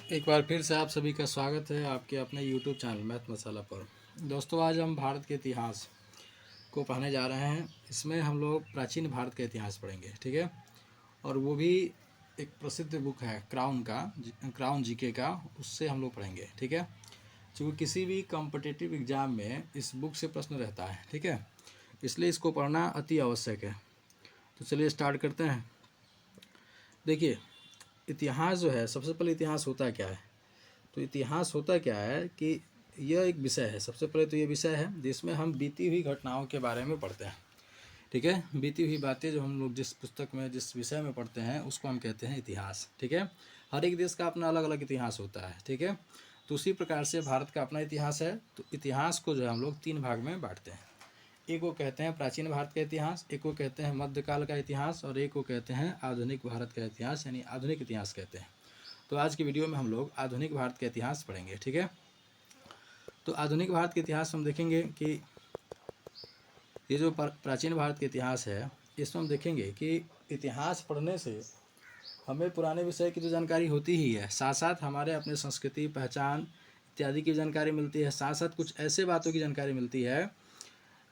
एक बार फिर से आप सभी का स्वागत है आपके अपने YouTube चैनल मैथ मसाला पर। दोस्तों, आज हम भारत के इतिहास को पढ़ने जा रहे हैं। इसमें हम लोग प्राचीन भारत का इतिहास पढ़ेंगे, ठीक है। और वो भी एक प्रसिद्ध बुक है क्राउन जीके का, उससे हम लोग पढ़ेंगे, ठीक है। क्योंकि किसी भी कॉम्पिटिटिव एग्ज़ाम में इस बुक से प्रश्न रहता है, ठीक है। इसलिए इसको पढ़ना अति आवश्यक है। तो चलिए स्टार्ट करते हैं। देखिए, इतिहास जो है, सबसे पहले इतिहास होता क्या है। तो इतिहास होता क्या है कि यह एक विषय है। सबसे पहले तो ये विषय है जिसमें हम बीती हुई घटनाओं के बारे में पढ़ते हैं, ठीक है। बीती हुई बातें जो हम लोग जिस पुस्तक में जिस विषय में पढ़ते हैं उसको हम कहते हैं इतिहास, ठीक है। हर एक देश का अपना अलग अलग इतिहास होता है, ठीक है। तो उसी प्रकार से भारत का अपना इतिहास है। तो इतिहास को जो है हम लोग 3 भाग में बांटते हैं। एक को कहते हैं प्राचीन भारत का इतिहास, एक को कहते हैं मध्यकाल का इतिहास, और एक को कहते हैं आधुनिक भारत का इतिहास, यानी आधुनिक इतिहास कहते हैं। तो आज की वीडियो में हम लोग आधुनिक भारत का इतिहास पढ़ेंगे, ठीक है। तो आधुनिक भारत के इतिहास हम देखेंगे कि ये जो प्राचीन भारत का इतिहास है, इसमें हम देखेंगे कि इतिहास पढ़ने से हमें पुराने विषय की तो जानकारी होती ही है, साथ साथ हमारे अपने संस्कृति, पहचान इत्यादि की जानकारी मिलती है। साथ साथ कुछ ऐसे बातों की जानकारी मिलती है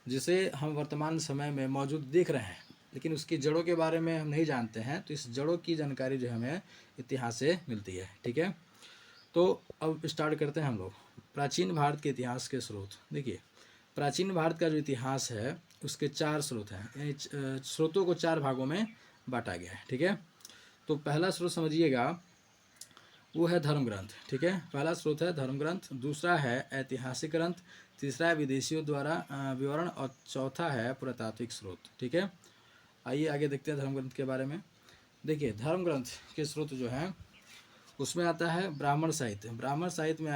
जिसे हम वर्तमान समय में मौजूद देख रहे हैं, लेकिन उसकी जड़ों के बारे में हम नहीं जानते हैं। तो इस जड़ों की जानकारी जो हमें इतिहास से मिलती है, ठीक है। तो अब स्टार्ट करते हैं हम लोग प्राचीन भारत के इतिहास के स्रोत। देखिए, प्राचीन भारत का जो इतिहास है उसके 4 स्रोत हैं, यानी स्रोतों को 4 भागों में बांटा गया है, ठीक है। तो पहला स्रोत समझिएगा, वो है धर्म ग्रंथ, ठीक है। पहला स्रोत है धर्म ग्रंथ, दूसरा है ऐतिहासिक ग्रंथ, तीसरा है विदेशियों द्वारा विवरण, और चौथा है पुरातात्विक स्रोत, ठीक है। आइए आगे देखते हैं धर्म ग्रंथ के बारे में। देखिए, धर्म ग्रंथ के स्रोत जो हैं उसमें आता है ब्राह्मण साहित्य। ब्राह्मण साहित्य में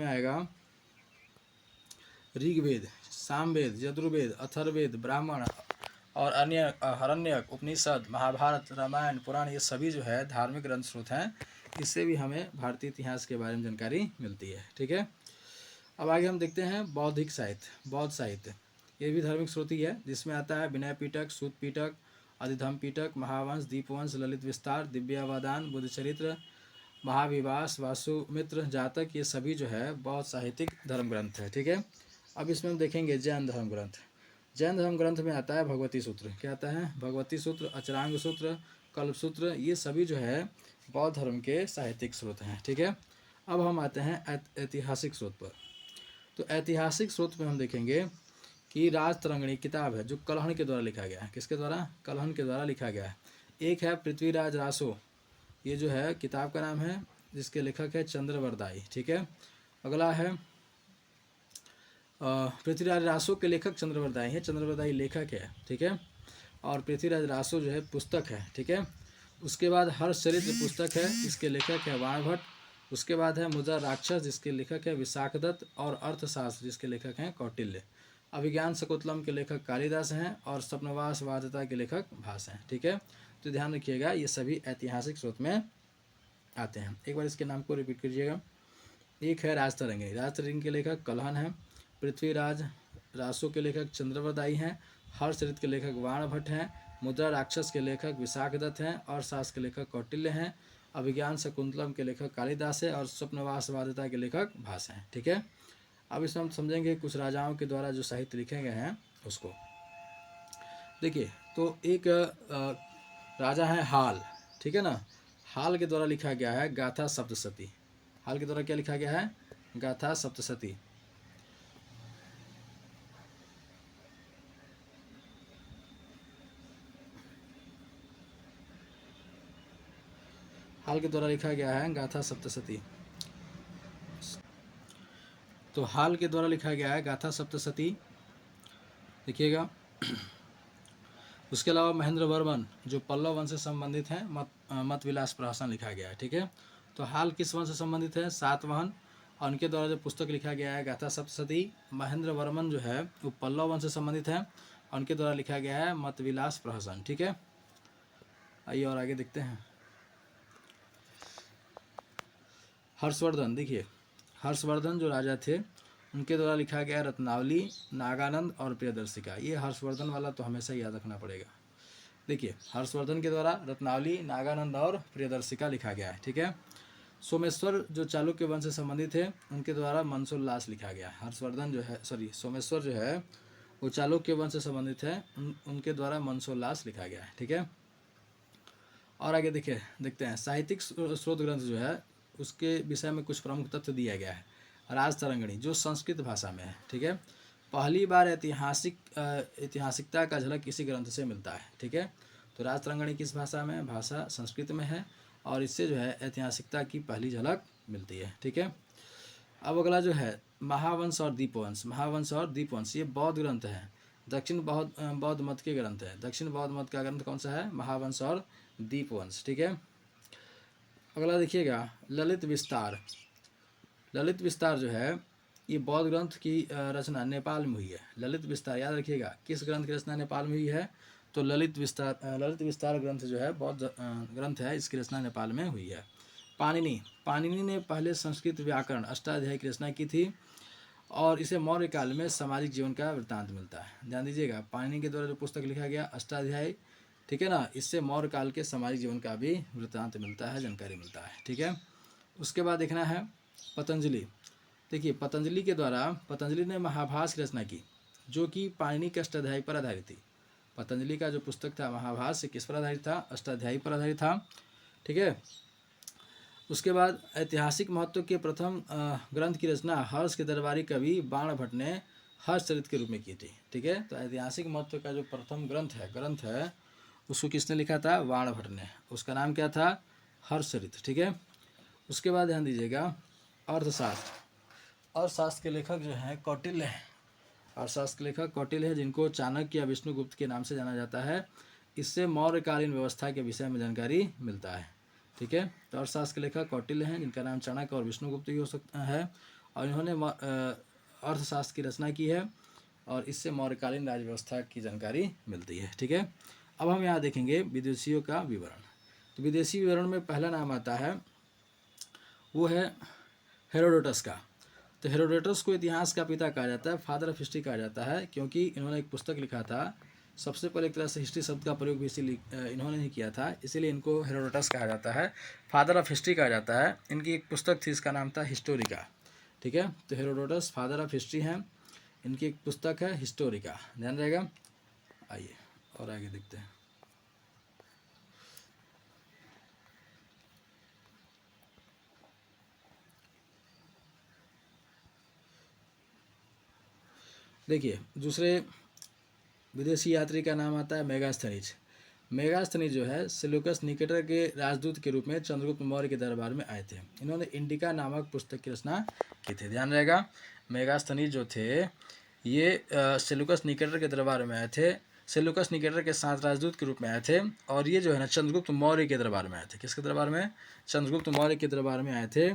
आएगा ऋग्वेद, सामवेद, यजुर्वेद, अथर्ववेद, ब्राह्मण और अन्य हरण्यक, उपनिषद, महाभारत, रामायण, पुराण, ये सभी जो है धार्मिक ग्रंथ स्रोत हैं। इससे भी हमें भारतीय इतिहास के बारे में जानकारी मिलती है, ठीक है। अब आगे हम देखते हैं बौद्धिक साहित्य। बौद्ध साहित्य ये भी धार्मिक स्रोत ही है, जिसमें आता है विनय पिटक, सूत पिटक, अधिधम पिटक, महावंश, दीपवंश, ललित विस्तार, दिव्यावदान, बुद्धचरित्र, महाविवास, वासुमित्र जातक, ये सभी जो है बौद्ध साहित्यिक धर्म ग्रंथ है, ठीक है। अब इसमें हम देखेंगे जैन धर्म ग्रंथ। जैन धर्म ग्रंथ में आता है भगवती सूत्र। क्या आता है? भगवती सूत्र, अचरांग सूत्र, कल्प सूत्र, ये सभी जो है बौद्ध धर्म के साहित्यिक स्रोत हैं, ठीक है। अब हम आते हैं ऐतिहासिक स्रोत पर। तो ऐतिहासिक स्रोत में हम देखेंगे कि राजतरंगिणी किताब है, जो कलहन के द्वारा लिखा गया है। किसके द्वारा? कलहन के द्वारा लिखा गया है। एक है पृथ्वीराज रासो, ये जो है किताब का नाम है, जिसके लेखक है चंद्रवरदाई, ठीक है। अगला है पृथ्वीराज रासो के लेखक चंद्रवरदाई है, चंद्रवरदाई लेखक है, ठीक है। और पृथ्वीराज रासो जो है पुस्तक है, ठीक है। उसके बाद हर्षचरित्र पुस्तक है, इसके लेखक है वाणभट्ट। उसके बाद है मुद्रा राक्षस, जिसके लेखक है विशाखदत्त। और अर्थशास्त्र, जिसके लेखक हैं कौटिल्य। अभिज्ञान शकुंतलम के लेखक कालिदास हैं, और स्वप्नवास वादता के लेखक भास हैं, ठीक है। तो ध्यान रखिएगा, ये सभी ऐतिहासिक स्रोत में आते हैं। एक बार इसके नाम को रिपीट कीजिएगा। एक है राजतरंगिणी। राजतरंगिणी के लेखक कलहन हैं। पृथ्वीराज रासो के लेखक चंद्रवरदाई हैं। हर्षचरित्र के लेखक वाणभट्ट हैं। मुद्रा राक्षस के लेखक विशाखदत्त हैं। और शास्त्र के लेखक कौटिल्य हैं। अभिज्ञान शकुंतलम के लेखक कालिदास है। और स्वप्नवास वादता के लेखक भास हैं, ठीक है। अब इसमें हम समझेंगे कुछ राजाओं के द्वारा जो साहित्य लिखे गए हैं उसको। देखिए, तो एक राजा है हाल, ठीक है ना। हाल के द्वारा लिखा गया है गाथा सप्तशती। हाल के द्वारा क्या लिखा गया है? गाथा सप्तशती। हाल के द्वारा लिखा गया है गाथा सप्तशती। तो हाल के द्वारा लिखा गया है गाथा सप्तशती, देखिएगा। उसके अलावा महेंद्र वर्मन, जो पल्लव वंश से संबंधित हैं, मत विलास प्रहसन लिखा गया है, ठीक है। तो हाल किस वंश से संबंधित है? सातवाहन। और उनके द्वारा जो पुस्तक लिखा गया है गाथा सप्तशती। महेंद्र वर्मन जो है वो पल्लव वंश से संबंधित है, और उनके द्वारा लिखा गया है मत विलास प्रहसन, ठीक है। आइए और आगे देखते हैं। हर्षवर्धन, देखिए, हर्षवर्धन जो राजा थे उनके द्वारा लिखा गया रत्नावली, नागानंद और प्रियदर्शिका। ये हर्षवर्धन वाला तो हमेशा याद रखना पड़ेगा। देखिए हर्षवर्धन के द्वारा रत्नावली, नागानंद और प्रियदर्शिका लिखा गया है। ठीक है। सोमेश्वर जो चालुक्य वंश से संबंधित है उनके द्वारा मनसोल्लास लिखा गया है। हर्षवर्धन जो है सोमेश्वर जो है वो चालुक्य वंश से संबंधित है, उनके द्वारा मनसोल्लास लिखा गया है। ठीक है। और आगे देखिए देखते हैं साहित्यिक स्रोत ग्रंथ जो है उसके विषय में कुछ प्रमुख तथ्य दिया गया है। राजतरंगिणी जो संस्कृत भाषा में है। ठीक है। पहली बार ऐतिहासिकता का झलक इसी ग्रंथ से मिलता है। ठीक है। तो राजतरंगिणी किस भाषा में? भाषा संस्कृत में है और इससे जो है ऐतिहासिकता की पहली झलक मिलती है। ठीक है। अब अगला जो है महावंश और दीपवंश। महावंश और दीपवंश ये बौद्ध ग्रंथ है, दक्षिण बौद्ध मत के ग्रंथ है। दक्षिण बौद्ध मत का ग्रंथ कौन सा है? महावंश और दीपवंश। ठीक है। अगला देखिएगा ललित विस्तार। ललित विस्तार जो है ये बौद्ध ग्रंथ की रचना नेपाल में हुई है। ललित विस्तार याद रखिएगा किस ग्रंथ की रचना नेपाल में हुई है? तो ललित विस्तार ग्रंथ जो है बौद्ध ग्रंथ है, इसकी रचना नेपाल में हुई है। पाणिनि ने पहले संस्कृत व्याकरण अष्टाध्यायी की रचना की थी और इसे मौर्य काल में सामाजिक जीवन का वृत्तांत मिलता है। ध्यान दीजिएगा पाणिनि के द्वारा जो पुस्तक लिखा गया अष्टाध्यायी, ठीक है ना, इससे मौर्य काल के सामाजिक जीवन का भी वृत्तांत मिलता है, जानकारी मिलता है। ठीक है। उसके बाद देखना है पतंजलि। देखिए पतंजलि ने महाभाष्य की रचना की जो कि पाणिनि के अष्टाध्यायी पर आधारित थी। पतंजलि का जो पुस्तक था महाभाष्य किस पर आधारित था? अष्टाध्यायी पर आधारित था। ठीक है। उसके बाद ऐतिहासिक महत्व के प्रथम ग्रंथ की रचना हर्ष के दरबारी कवि बाण भट्ट ने हर्षचरित के रूप में की थी। ठीक है। तो ऐतिहासिक महत्व का जो प्रथम ग्रंथ है उसको किसने लिखा था? बाण भट्ट ने। उसका नाम क्या था? हर्षचरित। ठीक है। उसके बाद ध्यान दीजिएगा अर्थशास्त्र के लेखक जो हैं कौटिल्य हैं। अर्थशास्त्र के लेखक कौटिल्य है जिनको चाणक्य या विष्णुगुप्त के नाम से जाना जाता है। इससे मौर्यकालीन व्यवस्था के विषय में जानकारी मिलता है। ठीक है। तो अर्थशास्त्र के लेखक कौटिल्य हैं जिनका नाम चाणक्य और विष्णुगुप्त भी हो सकता है और इन्होंने अर्थशास्त्र की रचना की है और इससे मौर्यकालीन राज्य व्यवस्था की जानकारी मिलती है। ठीक है। अब हम यहाँ देखेंगे विदेशियों का विवरण। तो विदेशी विवरण में पहला नाम आता है वो है हेरोडोटस का। तो हेरोडोटस को इतिहास का पिता कहा जाता है, फादर ऑफ हिस्ट्री कहा जाता है, क्योंकि इन्होंने एक पुस्तक लिखा था। सबसे पहले एक तरह से हिस्ट्री शब्द का प्रयोग भी इन्होंने ही किया था, इसीलिए इनको हेरोडोटस कहा जाता है, फादर ऑफ हिस्ट्री कहा जाता है। इनकी एक पुस्तक थी, इसका नाम था हिस्टोरिका। ठीक है। तो हेरोडोटस फादर ऑफ हिस्ट्री हैं, इनकी एक पुस्तक है हिस्टोरिका, ध्यान रहेगा। आइए और आगे देखते हैं। देखिए दूसरे विदेशी यात्री का नाम आता है मेगास्थनीज। मेगास्थनीज जो है सेल्यूकस निकेटर के राजदूत के रूप में चंद्रगुप्त मौर्य के दरबार में आए थे। इन्होंने इंडिका नामक पुस्तक की रचना की थी, ध्यान रहेगा। मेगास्थनीज जो थे ये सेल्यूकस निकेटर के दरबार में आए थे, सेल्यूकस निकेटर के साथ राजदूत के रूप में आए थे और ये जो है ना चंद्रगुप्त मौर्य के दरबार में आए थे। किसके दरबार में? चंद्रगुप्त मौर्य के दरबार में आए थे।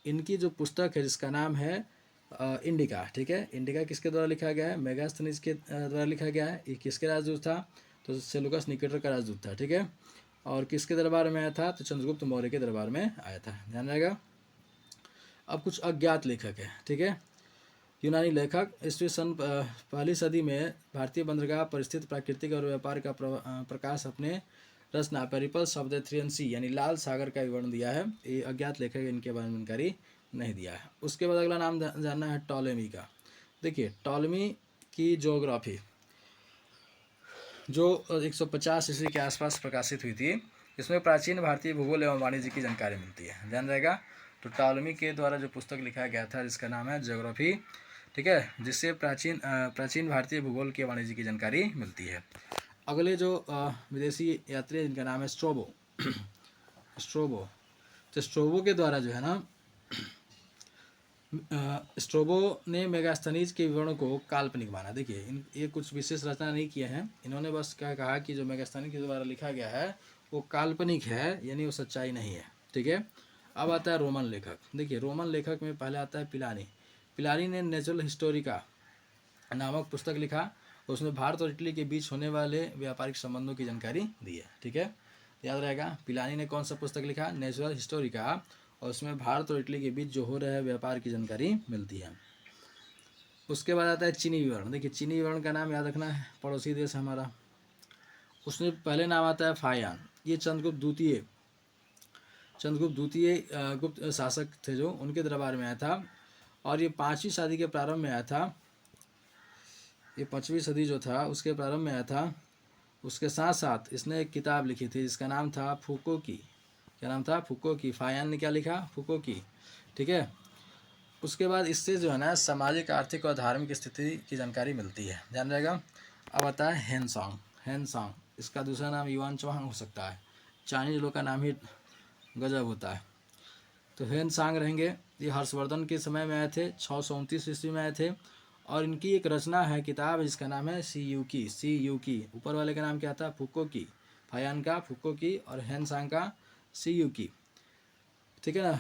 इनकी जो पुस्तक है जिसका नाम है इंडिका। ठीक है। इंडिका किसके द्वारा लिखा गया है? मेगास्थनीज के द्वारा लिखा गया है। ये किसके राजदूत था? तो सेल्यूकस निकेटर का राजदूत था। ठीक है। और किसके दरबार में आया था? तो चंद्रगुप्त मौर्य के दरबार में आया था, ध्यान रहेगा। अब कुछ अज्ञात लेखक है। ठीक है। यूनानी लेखक ईस्वी सन पहली सदी में भारतीय बंदरगाह परिस्थिति प्राकृतिक और व्यापार का प्रकाश अपने रचना पेरिपल्स ऑफ द थ्रियन सी यानी लाल सागर का विवरण दिया है। ये अज्ञात लेखक, इनके बारे में जानकारी नहीं दिया है। उसके बाद अगला नाम जानना है टॉलेमी का। देखिए टॉलेमी की ज्योग्राफी जो 150 ईस्वी के आसपास प्रकाशित हुई थी, इसमें प्राचीन भारतीय भूगोल एवं वाणिज्य की जानकारी मिलती है, ध्यान रहेगा। तो टॉलेमी के द्वारा जो पुस्तक लिखा गया था जिसका नाम है ज्योग्राफी, ठीक है, जिससे प्राचीन भारतीय भूगोल के वाणिज्य की जानकारी मिलती है। अगले जो विदेशी यात्री जिनका नाम है स्ट्रोबो। तो स्ट्रोबो के द्वारा जो है ना स्ट्रोबो ने मेगास्थनीज के विवरण को काल्पनिक माना। देखिए ये कुछ विशेष रचना नहीं किए हैं, इन्होंने बस क्या कहा कि जो मेगास्थनीज के द्वारा लिखा गया है वो काल्पनिक है, यानी वो सच्चाई नहीं है। ठीक है। अब आता है रोमन लेखक। देखिए रोमन लेखक में पहले आता है पिलानी ने नेचुरल हिस्टोरिका नामक पुस्तक लिखा, उसमें भारत और इटली के बीच होने वाले व्यापारिक संबंधों की जानकारी दी है। ठीक है, याद रहेगा। पिलानी ने कौन सा पुस्तक लिखा? नेचुरल हिस्टोरिका, और उसमें भारत और इटली के बीच जो हो रहा व्यापार की जानकारी मिलती है। उसके बाद आता है चीनी विवरण। देखिए चीनी विवरण का नाम याद रखना है, पड़ोसी देश हमारा। उसमें पहले नाम आता है फायान। ये चंद्रगुप्त द्वितीय गुप्त शासक थे जो उनके दरबार में आया था, और ये 5वीं सदी के प्रारंभ में आया था। ये 5वीं सदी जो था उसके प्रारंभ में आया था। उसके साथ साथ इसने एक किताब लिखी थी जिसका नाम था फूको की। क्या नाम था? फूको की। फायान ने क्या लिखा? फूको की। ठीक है। उसके बाद इससे जो है ना सामाजिक, आर्थिक और धार्मिक स्थिति की जानकारी मिलती है, ध्यान रहेगा। अब आता है हेनसांग। इसका दूसरा नाम युआन चौहान हो सकता है, चाइनीज लोग का नाम ही गजब होता है। तो हेनसांग रहेंगे। ये हर्षवर्धन के समय में आए थे, 629 ईस्वी में आए थे, और इनकी एक रचना है, किताब, जिसका नाम है सी यू की। ऊपर वाले का नाम क्या था? फूको की। फायान का फूको की और हेनसांग का सी यू की। ठीक है ना,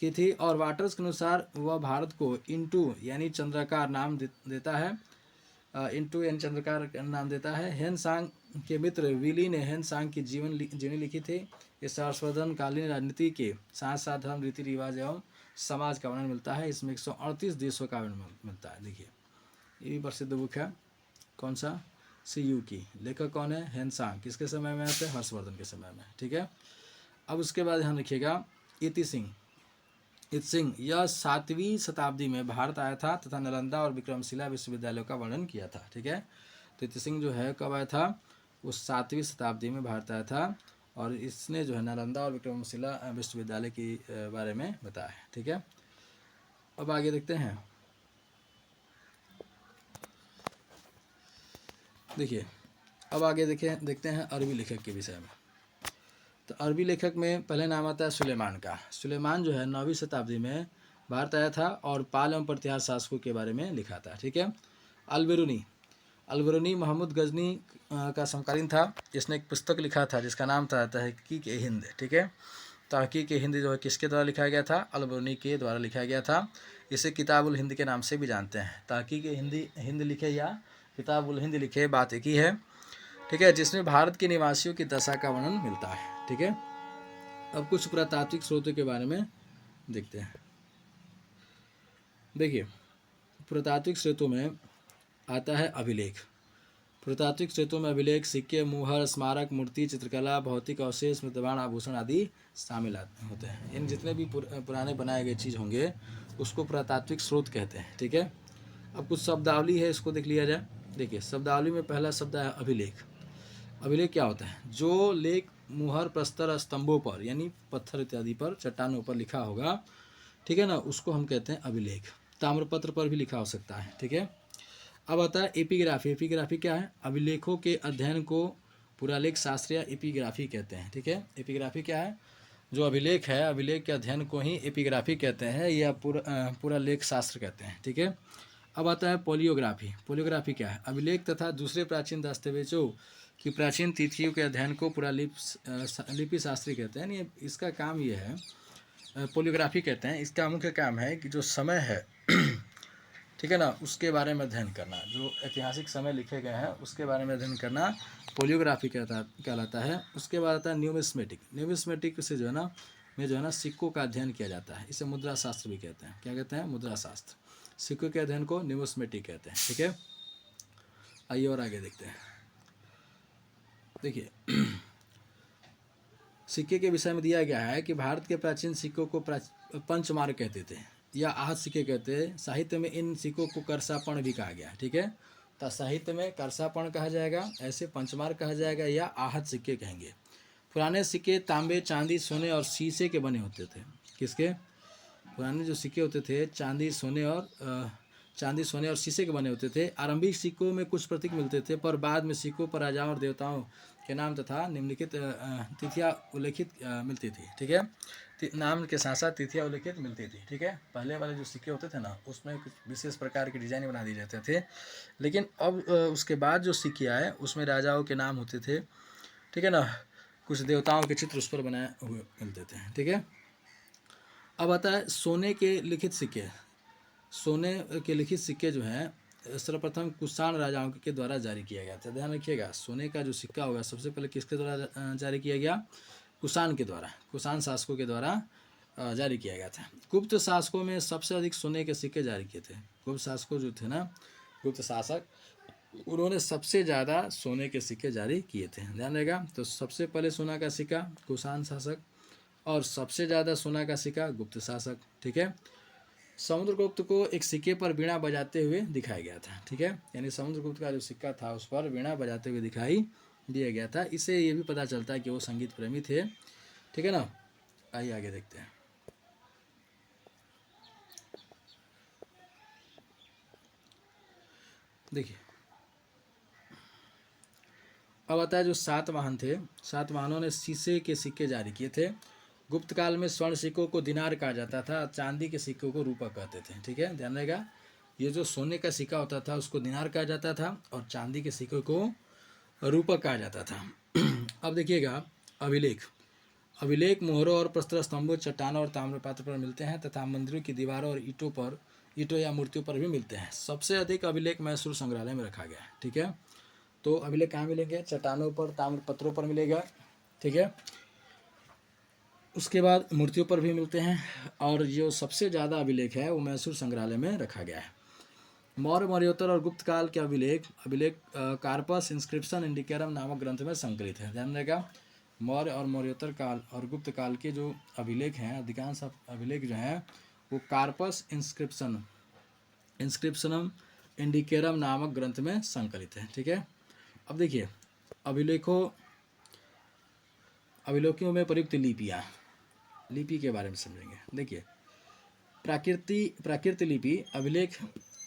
की थी। और वाटर्स के अनुसार वह भारत को इंटू यानी चंद्राकार नाम देता है। इंटू यानी चंद्रकार नाम देता है। हेनसांग के मित्र विली ने हेनसांग की जीवनी लिखी थी। इस हर्षवर्धन कालीन राजनीति के साथ साथ धर्म, रीति रिवाज एवं समाज का वर्णन मिलता है। इसमें 138 देशों का वर्णन मिलता है। देखिए, ये भी प्रसिद्ध बुक है। कौन सा? सी यू की। लेखक कौन है? हेनसांग। किसके समय में आते? हर्षवर्धन के समय में। ठीक है। अब उसके बाद ध्यान रखिएगा, इति सिंह यह 7वीं शताब्दी में भारत आया था तथा नालंदा और विक्रमशिला विश्वविद्यालयों का वर्णन किया था। ठीक है। तो इति सिंह जो है कब आया था? उस 7वीं शताब्दी में भारत आया था, और इसने जो है नालंदा और विक्रमशिला विश्वविद्यालय के बारे में बताया है। ठीक है। अब आगे देखते हैं। देखिए, अब आगे देखते हैं अरबी लेखक के विषय में। तो अरबी लेखक में पहले नाम आता है सुलेमान का। सुलेमान जो है 9वीं शताब्दी में भारत आया था और पाल एवं प्रतिहार शासकों के बारे में लिखा था। ठीक है। अलबरूनी महमूद गजनी का समकालीन था, जिसने एक पुस्तक लिखा था जिसका नाम था तहकीक ए हिंद। ठीक है। तहकीक ए हिंद जो है किसके द्वारा लिखा गया था? अलबरूनी के द्वारा लिखा गया था। इसे किताबुल हिंद के नाम से भी जानते हैं। तहकीक ए हिंद लिखे या किताबुल हिंद लिखे, बात एक ही है। ठीक है। जिसमें भारत के निवासियों की दशा का वर्णन मिलता है। ठीक है। अब कुछ पुरातात्विक स्रोतों के बारे में देखते हैं। देखिए, पुरातात्विक स्रोतों में आता है अभिलेख। पुरातात्विक स्रोतों में अभिलेख, सिक्के, मुहर, स्मारक, मूर्ति, चित्रकला, भौतिक अवशेष, मृतबाण, आभूषण आदि शामिल होते हैं। इन जितने भी पुराने बनाए गए चीज़ होंगे उसको पुरातात्विक स्रोत कहते हैं। ठीक है। अब कुछ शब्दावली है, इसको देख लिया जाए। देखिए, शब्दावली में पहला शब्द है अभिलेख। अभिलेख क्या होता है? जो लेख मुहर, प्रस्तर, स्तंभों पर यानी पत्थर इत्यादि पर, चट्टानों पर लिखा होगा, ठीक है ना, उसको हम कहते हैं अभिलेख। ताम्रपत्र पर भी लिखा हो सकता है। ठीक है। अब आता है एपिग्राफी। एपिग्राफी क्या है? अभिलेखों के अध्ययन को पुरालेख शास्त्र या एपिग्राफी कहते हैं। ठीक है। एपिग्राफी क्या है? जो अभिलेख है, अभिलेख के अध्ययन को ही एपिग्राफी कहते हैं या पुरालेख शास्त्र कहते हैं। ठीक है। अब आता है पोलियोग्राफी। पोलियोग्राफी क्या है? अभिलेख तथा दूसरे प्राचीन दस्तावेजों की प्राचीन तिथियों के अध्ययन को लिपि शास्त्री कहते हैं। यानी इसका काम ये है, पोलियोग्राफी कहते हैं। इसका मुख्य काम है कि जो समय है ठीक है ना, उसके बारे में अध्ययन करना। जो ऐतिहासिक समय लिखे गए हैं उसके बारे में अध्ययन करना पोलियोग्राफी कहलाता है। उसके बाद आता है न्यूमिस्मेटिक। न्यूमिस्मेटिक से जो है ना सिक्कों का अध्ययन किया जाता है। इसे मुद्रा शास्त्र भी कहते हैं। क्या कहते हैं? मुद्रा शास्त्र। सिक्कों के अध्ययन को न्यूमिस्मेटिक कहते हैं। ठीक है। आइए और आगे देखते हैं। देखिए, सिक्के के विषय में दिया गया है कि भारत के प्राचीन सिक्कों को पंचमार्क कहते थे या आहत सिक्के कहते हैं। साहित्य में इन सिक्कों को करसापण भी कहा गया। ठीक है। तो साहित्य में करसापण कहा जाएगा, ऐसे पंचमार्क कहा जाएगा या आहत सिक्के कहेंगे। पुराने सिक्के तांबे, चांदी, सोने और शीशे के बने होते थे। किसके? पुराने जो सिक्के होते थे चांदी, सोने और शीशे के बने होते थे। आरंभिक सिक्कों में कुछ प्रतीक मिलते थे, पर बाद में सिक्कों पर राजाओं और देवताओं के नाम तथा निम्नलिखित तिथियां उल्लेखित मिलती थी। ठीक है। नाम के साथ साथ तिथियां उल्लेखित मिलती थी। ठीक है। पहले वाले जो सिक्के होते थे ना, उसमें कुछ विशेष प्रकार की डिजाइन बना दिए जाते थे, लेकिन अब उसके बाद जो सिक्के आए उसमें राजाओं के नाम होते थे। ठीक है ना, कुछ देवताओं के चित्र उस पर बनाए हुए मिलते थे। ठीक है। अब आता है सोने के लिखित सिक्के। सोने के लिखित सिक्के जो हैं सर्वप्रथम कुषाण राजाओं के द्वारा जारी किया गया था। ध्यान रखिएगा, सोने का जो सिक्का होगा सबसे पहले किसके द्वारा जारी किया गया? कुषाण के द्वारा, कुषाण शासकों के द्वारा जारी किया गया था। गुप्त शासकों में सबसे अधिक सोने के सिक्के जारी किए थे। गुप्त शासकों जो थे ना, गुप्त शासक, उन्होंने सबसे ज़्यादा सोने के सिक्के जारी किए थे, ध्यान रहेगा। तो सबसे पहले सोना का सिक्का कुषाण शासक, और सबसे ज़्यादा सोना का सिक्का गुप्त शासक, ठीक है। समुद्रगुप्त को एक सिक्के पर वीणा बजाते हुए दिखाया गया था, ठीक है, यानी समुद्रगुप्त का जो सिक्का था उस पर वीणा बजाते हुए दिखाई दिया गया था। इससे ये भी पता चलता है कि वो संगीत प्रेमी थे, ठीक है ना। आइए आगे देखते हैं। देखिए अब आता है जो सातवाहन थे, सातवाहनों ने शीशे के सिक्के जारी किए थे। गुप्त काल में स्वर्ण सिक्कों को दिनार कहा जाता था, चांदी के सिक्कों को रूपा कहते थे, ठीक है, ध्यान रहेगा। ये जो सोने का सिक्का होता था उसको दिनार कहा जाता था और चांदी के सिक्कों को रूपक कहा जाता था। अब देखिएगा अभिलेख। अभिलेख मोहरों और प्रस्तर स्तंभों, चट्टानों और ताम्रपात्र पर मिलते हैं तथा मंदिरों की दीवारों और ईंटों या मूर्तियों पर भी मिलते हैं। सबसे अधिक अभिलेख मैसूर संग्रहालय में रखा गया है, ठीक है। तो अभिलेख कहाँ मिलेंगे? चट्टानों पर, ताम्रपत्रों पर मिलेगा, ठीक है। उसके बाद मूर्तियों पर भी मिलते हैं, और जो सबसे ज़्यादा अभिलेख है वो मैसूर संग्रहालय में रखा गया है। मौर्य, मौर्योत्तर और गुप्त काल के अभिलेख कार्पस इंस्क्रिप्शन इंडिकेरम नामक ग्रंथ में संकलित है, ध्यान रहेगा। मौर्य और मौर्योत्तर काल और गुप्त काल के जो अभिलेख हैं, अधिकांश अभिलेख जो हैं वो कार्पस इंस्क्रिप्शनम इंडिकेरम नामक ग्रंथ में संकलित है, ठीक है। अब देखिए अभिलेखों में प्रयुक्त लिपि के बारे में समझेंगे। देखिए प्राकृत लिपि अभिलेख,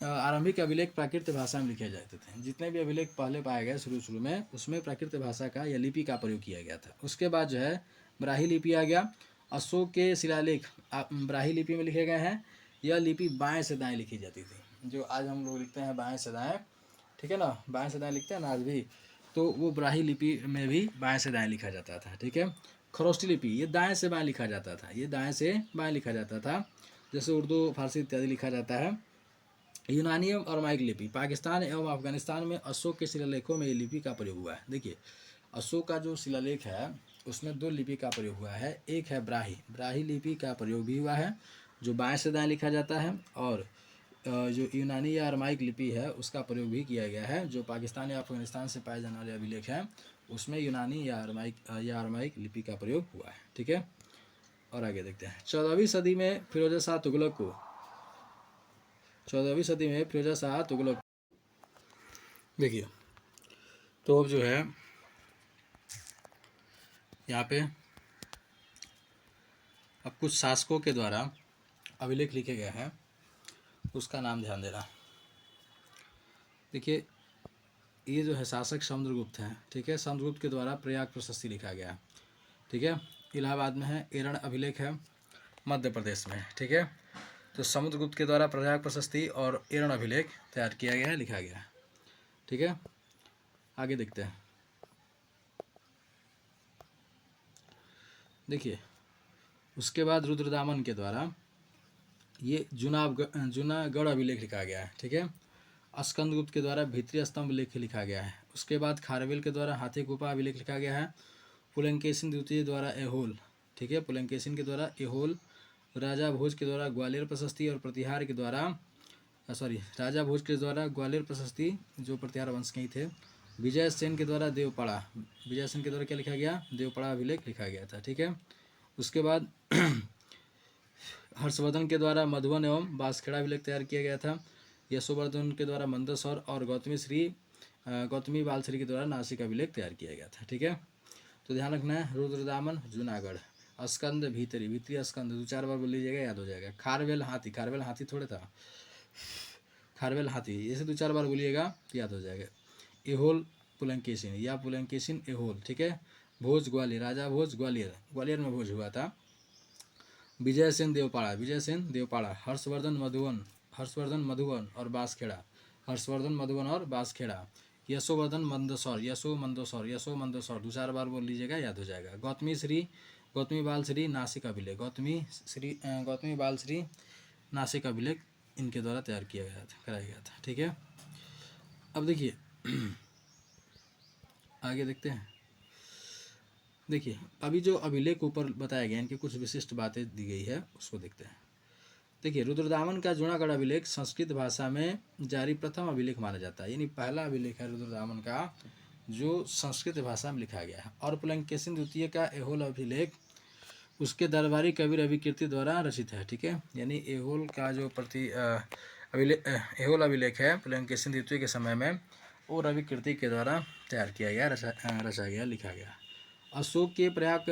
आरंभिक अभिलेख प्राकृत भाषा में लिखे जाते थे। जितने भी अभिलेख पहले पाए गए शुरू में, उसमें प्राकृत भाषा का या लिपि का प्रयोग किया गया था। उसके बाद जो है ब्राह्मी लिपि आ गया। अशोक के शिलालेख ब्राह्मी लिपि में लिखे गए हैं। यह लिपि बाएं से दाएं लिखी जाती थी, जो आज हम लोग लिखते हैं बाएं से दाएं, ठीक है ना, बाएं से दाएं लिखते हैं ना आज भी, तो वो ब्राह्मी लिपि में भी बाएं से दाएं लिखा जाता था, ठीक है। खरोष्टी लिपि ये दाएं से बाएं लिखा जाता था, ये दाएं से बाएं लिखा जाता था, जैसे उर्दू, फारसी इत्यादि लिखा जाता है। यूनानी एवं अरमाइक लिपि पाकिस्तान एवं अफगानिस्तान में अशोक के शिलालेखों में ये लिपि का प्रयोग हुआ है। देखिए अशोक का जो शिलालेख है उसमें दो लिपि का प्रयोग हुआ है। एक है ब्राह्मी लिपि का प्रयोग भी हुआ है, जो बाएं से दाएं लिखा जाता है, और जो यूनानी या अरमाइक लिपि है उसका प्रयोग भी किया गया है। जो पाकिस्तान या अफगानिस्तान से पाए जाने वाले अभिलेख हैं उसमें यूनानी या अरमाइक लिपि का प्रयोग हुआ है, ठीक है। और आगे देखते हैं। 14वीं सदी में फिरोज शाह तुगलक, देखिए तो अब जो है यहाँ पे अब कुछ शासकों के द्वारा अभिलेख लिखे गए हैं, उसका नाम ध्यान देना। देखिए ये जो है शासक समुद्रगुप्त हैं, ठीक है। समुद्रगुप्त के द्वारा प्रयाग प्रशस्ति लिखा गया, ठीक है। इलाहाबाद में है। एरण अभिलेख है मध्य प्रदेश में, ठीक है। तो समुद्रगुप्त के द्वारा प्रयाग प्रशस्ति और एरण अभिलेख तैयार किया गया है, लिखा गया है, ठीक है। आगे देखते हैं। देखिए उसके बाद रुद्रदामन के द्वारा ये जूनागढ़ अभिलेख लिखा गया है, ठीक है। स्कंदगुप्त के द्वारा भीतरी स्तंभ लेख लिखा गया है। उसके बाद खारवेल के द्वारा हाथी गुफा अभिलेख लिखा गया है। पुलंकेशिन द्वितीय द्वारा एहोल, ठीक है, पुलंकेशिन के द्वारा एहोल। राजा भोज के द्वारा ग्वालियर प्रशस्ति और प्रतिहार के द्वारा राजा भोज के द्वारा ग्वालियर प्रशस्ति, जो प्रतिहार वंश के ही थे। विजय सेन के द्वारा क्या लिखा गया? देवपड़ा अभिलेख लिखा गया था, ठीक है। उसके बाद हर्षवर्धन के द्वारा मधुबन एवं बांसखेड़ा अभिलेख तैयार किया गया था। यशोवर्धन के द्वारा मंदसौर और गौतमी बालश्री के द्वारा नासिक अभिलेख तैयार किया गया था, ठीक है। तो ध्यान रखना है, रुद्रदामन जूनागढ़, स्कंद भीतरी स्कंद 2-4 बार बोल लीजिएगा, याद हो जाएगा। खारवेल हाथी थोड़े था, खारवेल हाथी, ऐसे 2-4 बार बोलिएगा याद हो जाएगा। एहोल पुलंकेशिन या पुलंकेशिन एहोल, ठीक है। भोज ग्वालियर, राजा भोज ग्वालियर में भोज हुआ था। विजय सेन देवपाड़ा। हर्षवर्धन मधुबन और बांसखेड़ा। यशोवर्धन मंदसौर 2-4 बार बोल लीजिएगा, याद हो जाएगा। गौतमी बालश्री नासिक अभिलेख, गौतमी बालश्री नासिक अभिलेख इनके द्वारा तैयार कराया गया था, ठीक है। अब देखिए आगे देखते हैं। देखिए अभी जो अभिलेख ऊपर बताया गया इनकी कुछ विशिष्ट बातें दी गई है, उसको देखते हैं। देखिए, रुद्रदामन का जूनागढ़ अभिलेख संस्कृत भाषा में जारी प्रथम अभिलेख माना जाता है, यानी पहला अभिलेख है रुद्रदामन का जो संस्कृत भाषा में लिखा गया है। और पुलंकेशिन द्वितीय का एहोल अभिलेख उसके दरबारी कवि रवि कीर्ति द्वारा रचित है। ठीक है, यानी एहोल का जो एहोल अभिलेख है पुलंकेशिन द्वितीय के समय में वो रवि कीर्ति के द्वारा तैयार किया गया, रचा गया, लिखा गया। अशोक के प्रयाग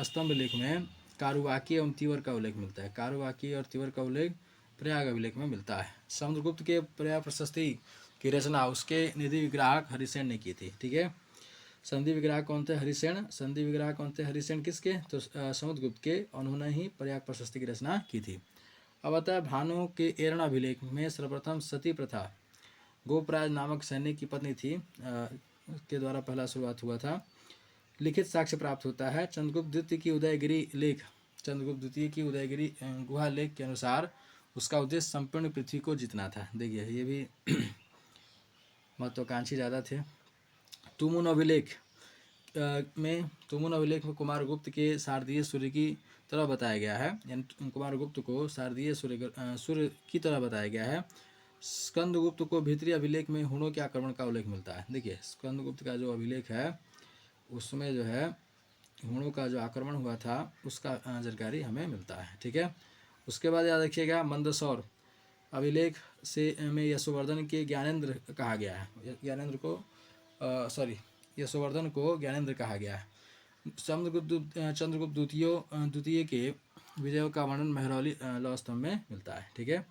स्तंभ लेख में कारुवाकी एवं तिवर का उल्लेख मिलता है। कारुवाकी और तिवर का उल्लेख प्रयाग अभिलेख में मिलता है। समुद्रगुप्त के प्रयाग प्रशस्ति की रचना उसके निधि विग्राहक हरिसेन ने की थी। ठीक है, संधि विग्राहक कौन थे? हरिसेन। संधि विग्राहक कौन थे? हरिसेन किसके? तो समुद्रगुप्त के। उन्होंने ही प्रयाग प्रशस्ति की रचना की थी। अब आता है भानु के एरण अभिलेख में सर्वप्रथम सती प्रथा गोपराज नामक सैनिक की पत्नी थी के द्वारा पहला शुरुआत हुआ था। लिखित साक्ष्य प्राप्त होता है। चंद्रगुप्त द्वितीय की उदयगिरी लेख, चंद्रगुप्त द्वितीय की उदयगिरी गुहा लेख के अनुसार उसका उद्देश्य संपूर्ण पृथ्वी को जीतना था। देखिए, ये भी महत्वाकांक्षी ज़्यादा थे। तुमुन अभिलेख में कुमार गुप्त के शारदीय सूर्य की तरह बताया गया है, यानी कुमार गुप्त को शारदीय सूर्य की तरह बताया गया है। स्कंदगुप्त को भीतरी अभिलेख में हुणों के आक्रमण का उल्लेख मिलता है। देखिए, स्कंदगुप्त का जो अभिलेख है उसमें जो है हुणों का जो आक्रमण हुआ था उसका जानकारी हमें मिलता है। ठीक है, उसके बाद याद रखिएगा मंदसौर अभिलेख से में यशोवर्धन के ज्ञानेंद्र कहा गया है। यशोवर्धन को ज्ञानेंद्र कहा गया है। चंद्रगुप्त द्वितीय के विजयों का वर्णन मेहरौली लौह स्तंभ में मिलता है। ठीक है,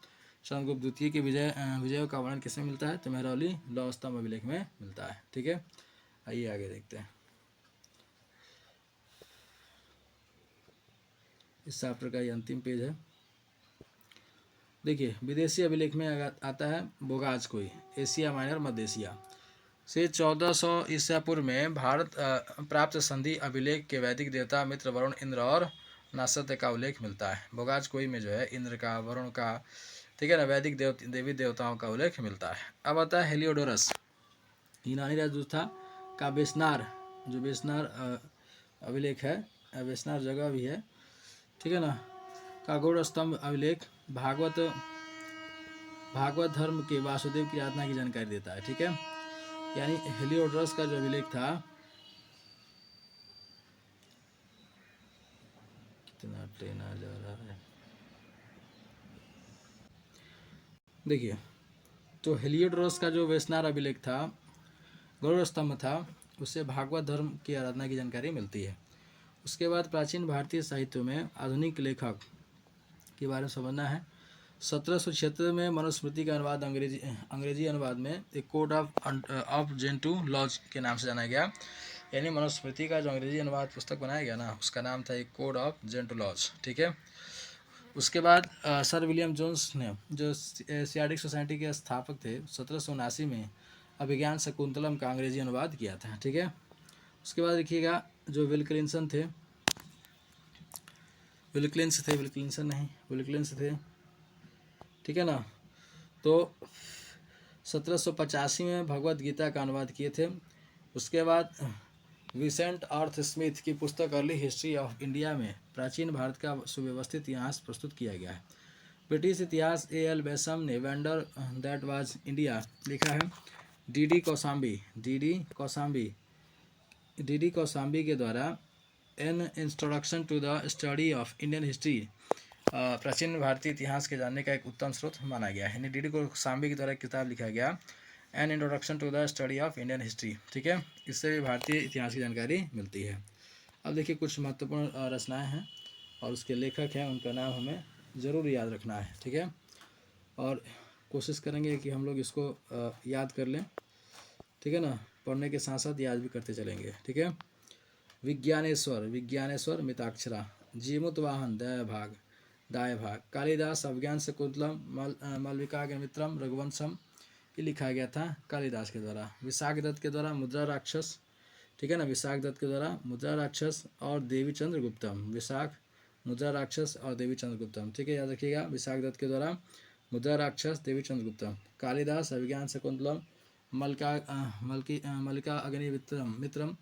चंद्रगुप्त द्वितीय के विजयों का वर्णन किसमें मिलता है? तो मेहरौली लौह स्तंभ अभिलेख में मिलता है। ठीक है, आइए आगे देखते हैं। इस चैप्टर का ये अंतिम पेज है। देखिए, विदेशी अभिलेख में आता है बोगाज कोई, एशिया माइनर मध्य एशिया से 1400 ईसा पूर्व में भारत प्राप्त संधि अभिलेख के वैदिक देवता मित्र, वरुण, इंद्र और नासत्य का उल्लेख मिलता है। बोगाज कोई में जो है इंद्र का, वरुण का, ठीक है ना, वैदिक देवी देवताओं का उल्लेख मिलता है। अब आता है हेलियोडोरस, यूनानी राजदूत था, का बेसनार, जो बेसनार अभिलेख है, बेसनार जगह भी है, ठीक है ना, का गौड़ स्तंभ अभिलेख भागवत धर्म के वासुदेव की आराधना की जानकारी देता है। ठीक है, यानी हेलियोडोरस का जो अभिलेख था, कितना ट्रेन आ जा रहा है, देखिए, तो हेलियोडोरस का जो वेसनार अभिलेख था, गौड़ स्तंभ था, उससे भागवत धर्म की आराधना की जानकारी मिलती है। उसके बाद प्राचीन भारतीय साहित्य में आधुनिक लेखक के बारे में समझना है। 1776 में मनुस्मृति का अनुवाद अंग्रेजी अनुवाद में एक कोड ऑफ जेंटू लॉज के नाम से जाना गया। यानी मनुस्मृति का जो अंग्रेजी अनुवाद पुस्तक बनाया गया ना, उसका नाम था एक कोड ऑफ जेंटू लॉज। ठीक है, उसके बाद सर विलियम जोन्स ने, जो एशियाटिक सोसाइटी के स्थापक थे, 1779 में अभिज्ञान शकुंतलम का अंग्रेजी अनुवाद किया था। ठीक है, उसके बाद देखिएगा जो विल्किंस थे, ठीक है ना, तो 1785 में भगवत गीता का अनुवाद किए थे। उसके बाद विसेंट आर्थ स्मिथ की पुस्तक अर्ली हिस्ट्री ऑफ इंडिया में प्राचीन भारत का सुव्यवस्थित इतिहास प्रस्तुत किया गया है। ब्रिटिश इतिहास A.L. बेसम ने वंडर दैट वाज इंडिया लिखा है। डी कौसाम्बी के द्वारा an introduction to the study of Indian history प्राचीन भारतीय इतिहास के जानने का एक उत्तम स्रोत माना गया है। डी कौसाम्बी के द्वारा एक किताब लिखा गया, an introduction to the study of Indian history. ठीक है, इससे भी भारतीय इतिहास की जानकारी मिलती है। अब देखिए, कुछ महत्वपूर्ण रचनाएं हैं और उसके लेखक हैं, उनका नाम हमें ज़रूर याद रखना है। ठीक है, और कोशिश करेंगे कि हम लोग इसको याद कर लें। ठीक है ना, पढ़ने के साथ साथ याद भी करते चलेंगे। ठीक है, विज्ञानेश्वर मिताक्षरा, जीमुतवाहन दाय भाग, कालिदास अभिज्ञान शकुंतलम, मलविकाग्निमित्रम, रघुवंशम, ये लिखा गया था कालिदास के द्वारा। विशाख दत्त के द्वारा मुद्रा राक्षस, ठीक है ना, विशाख दत्त के द्वारा मुद्रा राक्षस और देवी चंद्रगुप्तम, विशाख, मुद्रा राक्षस और देवी चंद्रगुप्तम। ठीक है, याद रखिएगा, विशाख दत्त के द्वारा मुद्रा राक्षस, देवी चंद्रगुप्तम। कालिदास अभिज्ञान शकुंतलम, मल्लिका अग्निमित्रम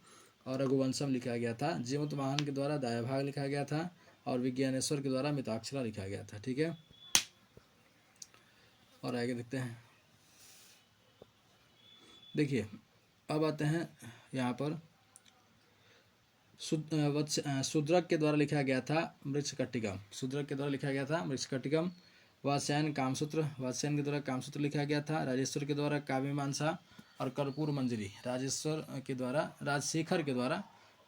और रघुवंशम लिखा गया था। जीमुतवाहन के द्वारा दायभाग लिखा गया था और विज्ञानेश्वर के द्वारा मिताक्षरा लिखा गया था। ठीक है, और आगे देखते हैं। देखिए अब आते हैं यहाँ पर शूद्रक के द्वारा लिखा गया था मृच्छकटिकम। शूद्रक के द्वारा लिखा गया था मृच्छकटिकम। वात्स्यायन कामसूत्र, वात्स्यायन के द्वारा कामसूत्र लिखा गया था। राजेश्वर के द्वारा काव्यमीमांसा और कर्पूर मंजरी, राजेश्वर के द्वारा, राजशेखर के द्वारा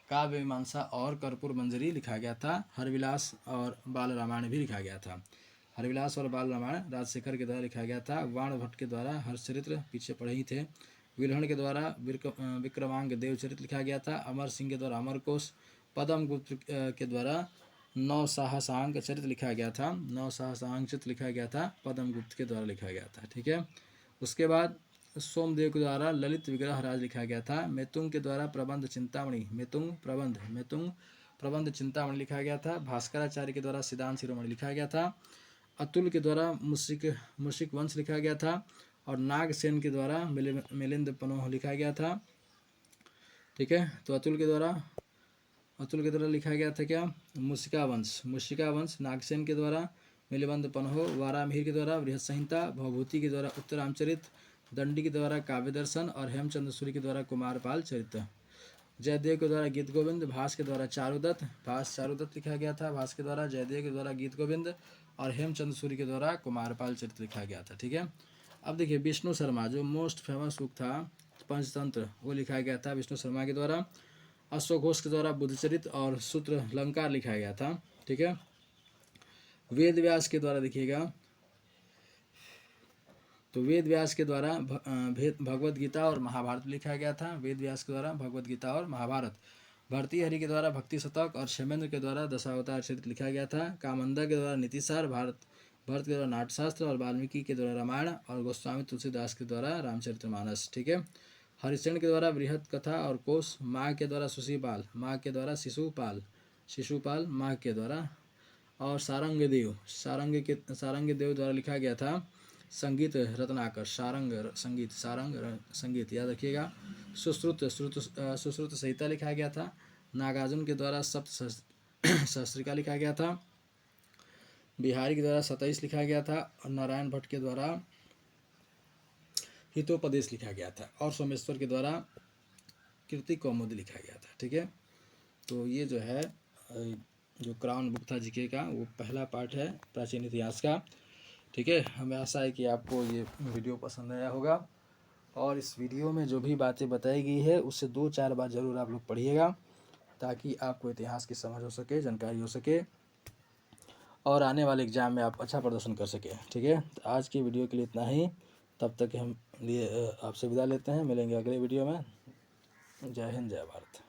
काव्यमीमांसा और कर्पूर मंजरी लिखा गया था। हरविलास और बाल रामायण भी लिखा गया था। हरविलास और बाल रामायण राजशेखर के द्वारा लिखा गया था। वाण भट्ट के द्वारा हर्षचरित्र, पीछे पढ़े ही थे। विल्हण के द्वारा विक्रमांग देवचरित लिखा गया था। अमर सिंह के द्वारा अमरकोश। पदम गुप्त के द्वारा नवसाहसांग चरित्र लिखा गया था। नवसाहसांग चरित्र लिखा गया था, पदम गुप्त के द्वारा लिखा गया था। ठीक है। उसके बाद सोमदेव के द्वारा ललित विग्रह राज लिखा गया था। मेतुंग के द्वारा प्रबंध चिंतामणि, मेतुंग प्रबंध चिंतामणि लिखा गया था। भास्कराचार्य के द्वारा सिद्धांत शिरोमणि लिखा गया था। अतुल के द्वारा मुशिक वंश लिखा गया था। और नागसेन के द्वारा मिलिंद पनोह लिखा गया था। ठीक है। तो अतुल के द्वारा लिखा गया था क्या, मुशिका वंश। नागसेन के द्वारा मिलिबंध पनोह। वारामिहिर के द्वारा बृहत संहिता। भवभूति के द्वारा उत्तरामचरित। दंडी के द्वारा काव्य दर्शन और हेमचंद्र सूरी के द्वारा कुमारपाल चरित्र। जयदेव के द्वारा गीत गोविंद। भास के द्वारा चारुदत्त लिखा गया था। भास के द्वारा, जयदेव के द्वारा गीत गोविंद और हेमचंद्र सूरी के द्वारा कुमारपाल चरित्र लिखा गया था। ठीक है। अब देखिए विष्णु शर्मा, जो मोस्ट फेमस बुक था पंचतंत्र, वो लिखा गया था विष्णु शर्मा के द्वारा। अश्वघोष के द्वारा बुद्धचरित और सूत्र अलंकार लिखा गया था। ठीक है। वेद व्यास के द्वारा देखिएगा, तो वेद व्यास के द्वारा भगवत गीता और महाभारत लिखा गया था। वेद व्यास के द्वारा भगवत गीता और महाभारत। भर्तृहरि के द्वारा भक्ति शतक और क्षेमेंद्र के द्वारा दशावतार चरित्र लिखा गया था। कामंदा के द्वारा नीतिसार, भरत के द्वारा नाट्यशास्त्र और वाल्मीकि के द्वारा रामायण और गोस्वामी तुलसीदास के द्वारा रामचरितमानस। ठीक है। हरिश्चंद्र के द्वारा बृहत कथा और कोश। माँ के द्वारा सुशीपाल, माँ के द्वारा शिशुपाल माँ के द्वारा। और सारंग देव द्वारा लिखा गया था संगीत रत्नाकर। सारंग संगीत याद रखिएगा। सुश्रुत संहिता लिखा गया था। नागार्जुन के द्वारा सप्त सहस्त्रिका लिखा गया था। बिहारी के द्वारा 27 लिखा गया था। और नारायण भट्ट के द्वारा हितोपदेश लिखा गया था। और सोमेश्वर के द्वारा कीर्ति कौमुदी लिखा गया था। ठीक है। तो ये जो है जो क्राउन बुक था जीके का, वो पहला पार्ट है प्राचीन इतिहास का। ठीक है। हमें आशा है कि आपको ये वीडियो पसंद आया होगा। और इस वीडियो में जो भी बातें बताई गई है उससे 2-4 बार ज़रूर आप लोग पढ़िएगा, ताकि आपको इतिहास की समझ हो सके, जानकारी हो सके और आने वाले एग्ज़ाम में आप अच्छा प्रदर्शन कर सकें। ठीक है। तो आज की वीडियो के लिए इतना ही। तब तक हम आपसे विदा लेते हैं। मिलेंगे अगले वीडियो में। जय हिंद, जय भारत।